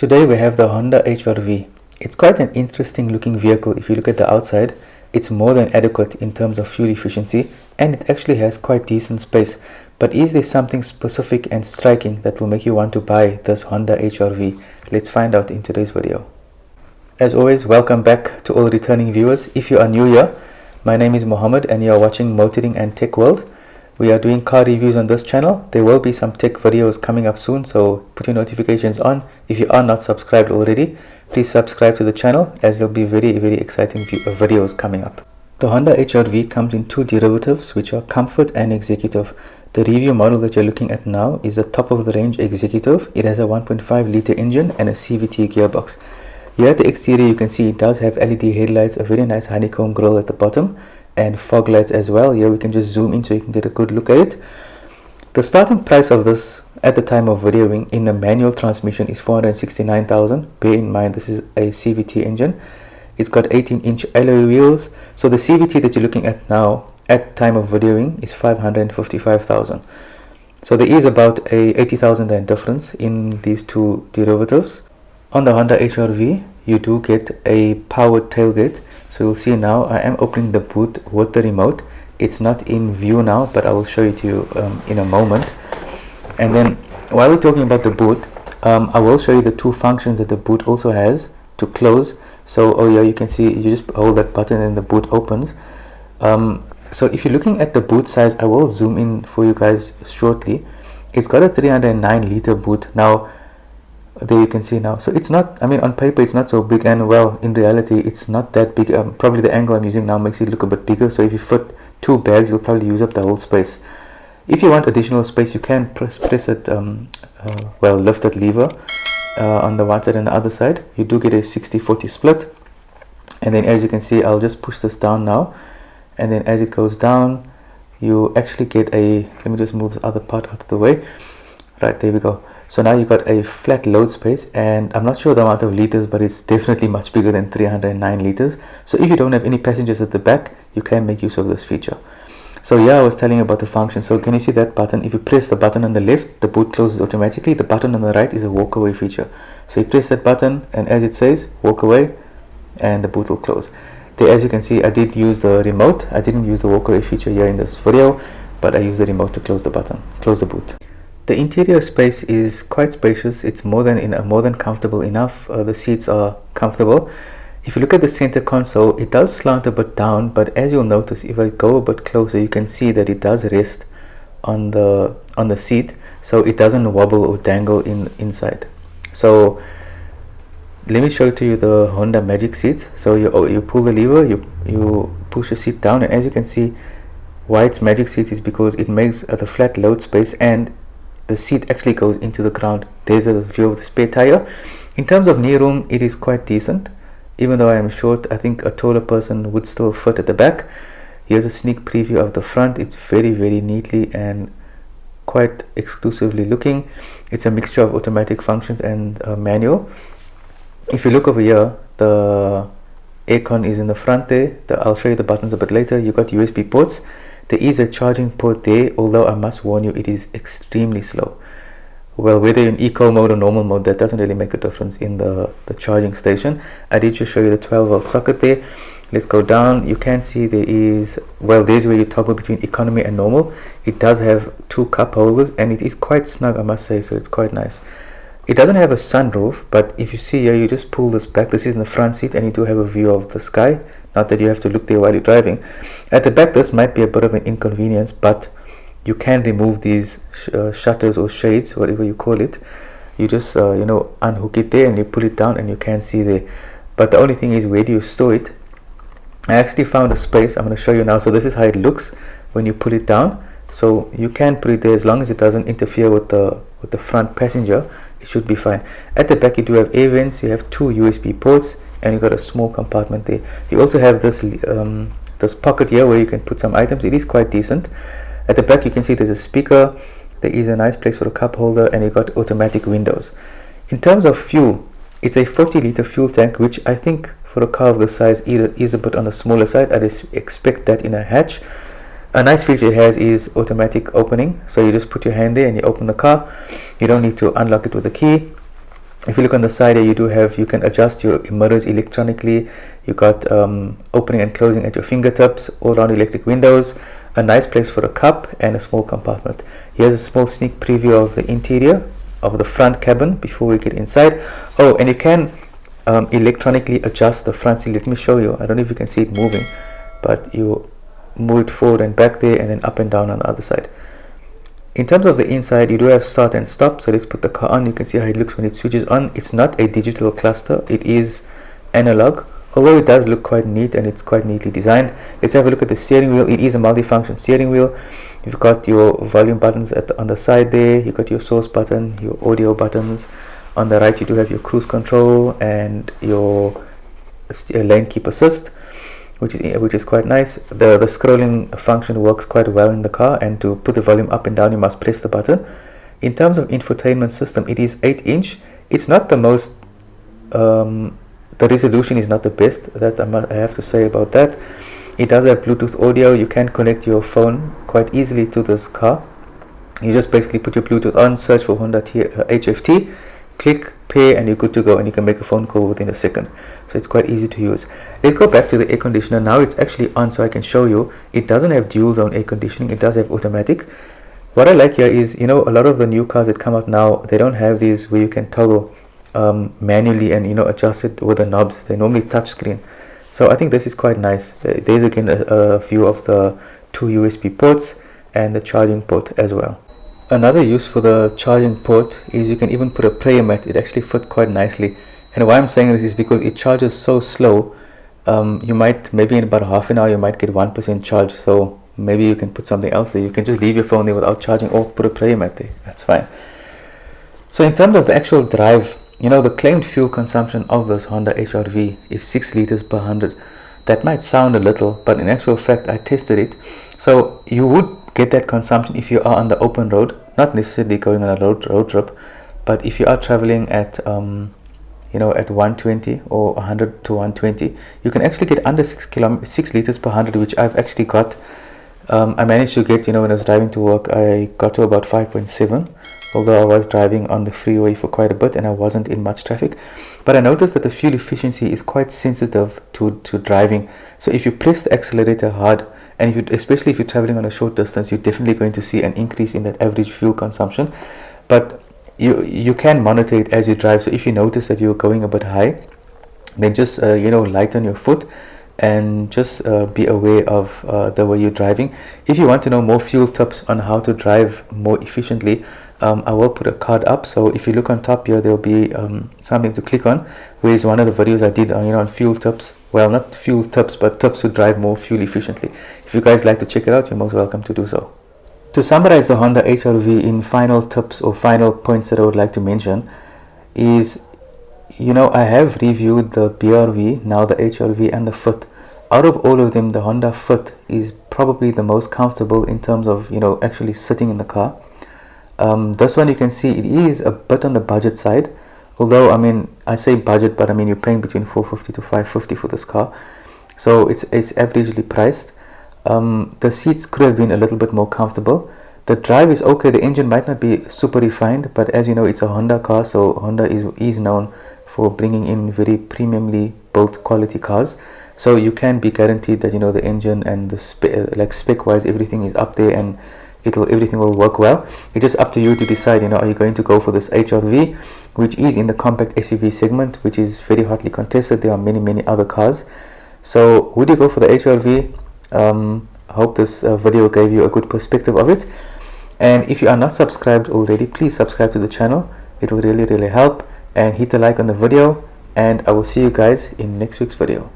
Today we have the Honda HRV. It's quite an interesting looking vehicle. If you look at the outside, it's more than adequate in terms of fuel efficiency, and it actually has quite decent space. But is there something specific and striking that will make you want to buy this Honda HRV? Let's find out in today's video. As always, welcome back to all returning viewers. If you are new here, my name is Mohammed and you are watching Motoring and Tech World. We are doing car reviews on this channel. There will be some tech videos coming up soon, so put your notifications on. If you are not subscribed already, please subscribe to the channel, as there will be very exciting videos coming up. The Honda HRV comes in two derivatives, which are Comfort and Executive. The review model that you're looking at now is the top of the range Executive. It has a 1.5 liter engine and a CVT gearbox. Here at the exterior you can see it does have LED headlights, a very nice Honeycomb grille at the bottom, and fog lights as well. Here we can just zoom in so you can get a good look at it. The starting price of this at the time of videoing in the manual transmission is 469,000. Bear in mind this is a CVT engine. It's got 18-inch alloy wheels. So the CVT that you're looking at now at time of videoing is 555,000. So there is about a 80,000 rand difference in these two derivatives. On the Honda HRV you do get a powered tailgate. So you'll see now I am opening the boot with the remote. It's not in view now, but I will show it to you in a moment. And then while we're talking about the boot, I will show you the two functions that the boot also has to close. So yeah, you can see you just hold that button and the boot opens. So if you're looking at the boot size, I will zoom in for you guys shortly. It's got a 309 liter boot. Now there you can see now, so it's not, I mean on paper it's not so big, and well in reality it's not that big. Probably the angle I'm using now makes it look a bit bigger, so if you fit two bags you'll probably use up the whole space. If you want additional space you can press it, lift that lever on the one side and the other side. You do get a 60-40 split, and then as you can see I'll just push this down now, and then as it goes down you actually get a, let me just move this other part out of the way. Right, there we go. So now you got a flat load space, and I'm not sure the amount of liters, but it's definitely much bigger than 309 liters. So if you don't have any passengers at the back, you can make use of this feature. So yeah, I was telling you about the function. So can you see that button? If you press the button on the left, the boot closes automatically. The button on the right is a walk away feature. So you press that button and as it says walk away, and the boot will close. There, as you can see, I did use the remote. I didn't use the walk away feature here in this video, but I used the remote to close the button, close the boot. The interior space is quite spacious. It's more than comfortable enough. The seats are comfortable. If you look at the center console, it does slant a bit down, but as you'll notice, if I go a bit closer, you can see that it does rest on the seat, so it doesn't wobble or dangle inside. So let me show to you the Honda Magic seats. So you pull the lever, you push the seat down, and as you can see, why it's Magic seats is because it makes the flat load space, and the seat actually goes into the ground. There's a view of the spare tire. In terms of knee room, it is quite decent. Even though I am short, I think a taller person would still fit at the back. Here's a sneak preview of the front. It's very neatly and quite exclusively looking. It's a mixture of automatic functions and manual. If you look over here, the aircon is in the front there. I'll show you the buttons a bit later. You got USB ports. There is a charging port there, although I must warn you it is extremely slow. Well, whether you're in eco mode or normal mode, that doesn't really make a difference in the charging station. I did just show you the 12-volt socket there. Let's go down. You can see there is, well, there's where you toggle between economy and normal. It does have two cup holders, and it is quite snug, I must say, so it's quite nice. It doesn't have a sunroof, but if you see here, you just pull this back. This is in the front seat, and you do have a view of the sky. Not that you have to look there while you're driving. At the back, this might be a bit of an inconvenience, but you can remove these shutters or shades, whatever you call it. You just unhook it there and you pull it down, and you can see there. But the only thing is, where do you store it? I actually found a space. I'm going to show you now. So this is how it looks when you pull it down. So you can put it there as long as it doesn't interfere with the front passenger. It should be fine. At the back you do have air vents. You have two USB ports, and you got a small compartment there. You also have this this pocket here where you can put some items. It is quite decent. At the back you can see there's a speaker. There is a nice place for a cup holder, and you got automatic windows. In terms of fuel, it's a 40-liter fuel tank, which I think for a car of this size is a bit on the smaller side. I'd expect that in a hatch. A nice feature it has is automatic opening. So you just put your hand there and you open the car. You don't need to unlock it with a key. If you look on the side here, you can adjust your mirrors electronically. You got opening and closing at your fingertips, all around electric windows, a nice place for a cup, and a small compartment. Here's a small sneak preview of the interior of the front cabin before we get inside. Oh, and you can electronically adjust the front seat. Let me show you. I don't know if you can see it moving, but you move it forward and back there, and then up and down on the other side. In terms of the inside, you do have start and stop. So let's put the car on. You can see how it looks when it switches on. It's not a digital cluster, it is analog, although it does look quite neat and it's quite neatly designed. Let's have a look at the steering wheel. It is a multi-function steering wheel. You've got your volume buttons on the side there. You've got your source button, your audio buttons. On the right, you do have your cruise control and your lane keep assist, which is quite nice. The scrolling function works quite well in the car, and to put the volume up and down, you must press the button. In terms of infotainment system, it is 8-inch. It's not the most the resolution is not the best, that I have to say about that. It does have Bluetooth audio. You can connect your phone quite easily to this car. You just basically put your Bluetooth on, search for Honda HRV, click pair, and you're good to go, and you can make a phone call within a second. So it's quite easy to use. Let's go back to the air conditioner. Now it's actually on, so I can show you. It doesn't have dual zone air conditioning, it does have automatic. What I like here is, you know, a lot of the new cars that come out now, they don't have these where you can toggle manually and, you know, adjust it with the knobs. They normally touch screen. So I think this is quite nice. There's again a view of the 2 USB ports and the charging port as well. Another use for the charging port is you can even put a prayer mat. It actually fits quite nicely. And why I'm saying this is because it charges so slow. You might, maybe in about half an hour, you might get 1% charge. So maybe you can put something else there. You can just leave your phone there without charging, or put a prayer mat there. That's fine. So in terms of the actual drive, you know, the claimed fuel consumption of this Honda HRV is 6 liters per 100. That might sound a little, but in actual fact, I tested it. So you would get that consumption if you are on the open road, not necessarily going on a road trip, but if you are traveling at you know, at 120 or 100 to 120, you can actually get under 6 liters per 100, which I've actually got. I managed to get, you know, when I was driving to work, I got to about 5.7, although I was driving on the freeway for quite a bit and I wasn't in much traffic. But I noticed that the fuel efficiency is quite sensitive to driving. So if you press the accelerator hard, and especially if you're traveling on a short distance, you're definitely going to see an increase in that average fuel consumption. But you can monitor it as you drive. So if you notice that you're going a bit high, then just you know, lighten your foot and just be aware of the way you're driving. If you want to know more fuel tips on how to drive more efficiently, I will put a card up. So if you look on top here, there'll be something to click on, where is one of the videos I did on, you know, on fuel tips. Well, not fuel tips, but tips to drive more fuel efficiently. If you guys like to check it out, you're most welcome to do so. To summarize the Honda HRV in final tips or final points that I would like to mention is, you know, I have reviewed the BRV, now the HRV, and the Fit. Out of all of them, the Honda Fit is probably the most comfortable in terms of, you know, actually sitting in the car. This one, you can see it is a bit on the budget side, although, I mean, I say budget, but I mean, you're paying between $450 to $550 for this car, so it's averagely priced. The seats could have been a little bit more comfortable. The drive is okay. The engine might not be super refined, but as you know, it's a Honda car, so Honda is known for bringing in very premiumly built quality cars. So you can be guaranteed that, you know, the engine and the like spec wise, everything is up there, and everything will work well. It's just up to you to decide, you know, are you going to go for this HRV, which is in the compact SUV segment, which is very hotly contested. There are many other cars. So would you go for the HRV? I hope this video gave you a good perspective of it. And if you are not subscribed already, please subscribe to the channel. It will really help. And hit a like on the video. And I will see you guys in next week's video.